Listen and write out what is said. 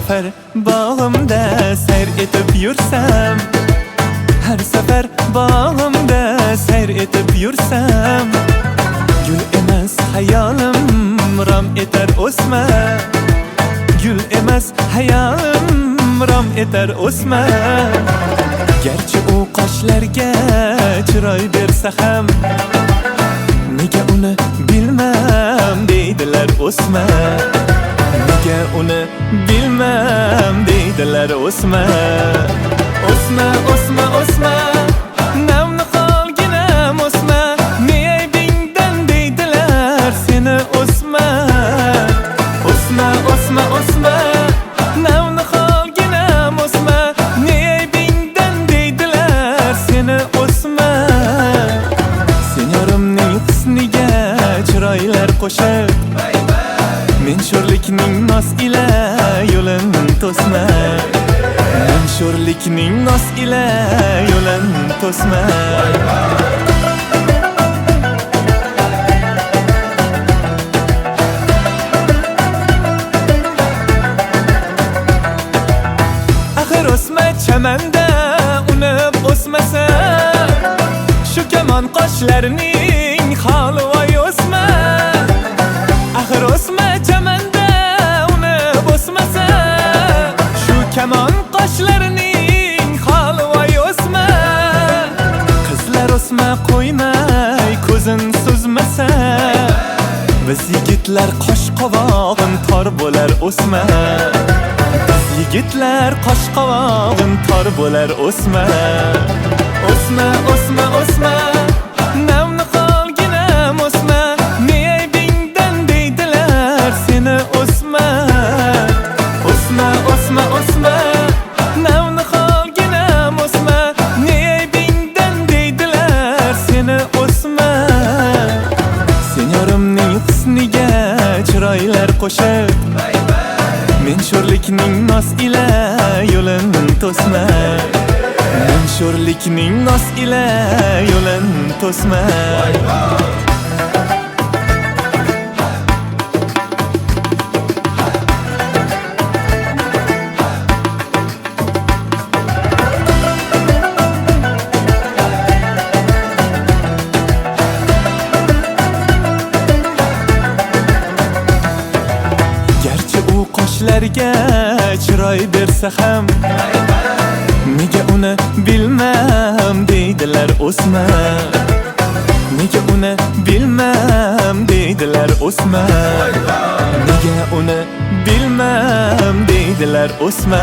safar bağımda seyr etip yursam, her safar bağımda seyr etip yursam, gül emas hayolim ram etar o'sma, gül emas hayolim ram etar o'sma. Gerçi u qoshlarga chiroy bersa ham, nega uni bilmam deydilar o'sma, nega uni bilmam deydilar o'sma. O'sma, o'sma, o'sma, namni qolginam o'sma, ne aybingdan deydilar seni o'sma. O'sma, o'sma, o'sma, namni qolginam o'sma, ne aybingdan deydilar seni o'sma. Sen yorimning husniga chiroylar qo'shib, men sho'rlikning nos ila yo'lin to'sma, men sho'rlikning nos ila yo'lin to'sma. Axir o'sma chamanda unib o'smasa, shu kamon qoshlarining holi voy o'sma. Axir o'sma chamanda unib o'smasa, shu kamon qoshlarining holi voy o'sma. Qizlar o'sma qo'ymay ko'zin suzmasa, biz yigitlar qosh qovog'in tor bo'lar o'sma, biz yigitlar qosh qovog'in tor bo'lar o'sma. O'sma, o'sma, o'sma, namni qolginam o'sma, ne aybingdan deydilar seni o'sma. O'sma, o'sma, o'sma, namni qolginam o'sma, ne aybingdan deydilar seni o'sma. Sen yorimning husniga chiroylar qo'shib, men sho'rlikning nos ila yo'lin to'sma, men sho'rlikning nos ila yo'lin to'sma. Garchi u qoshlarga chiroy bersa ham, nega uni bilmam deydilar o'sma, nega uni bilmam deydilar o'sma, nega uni bilmam deydilar o'sma.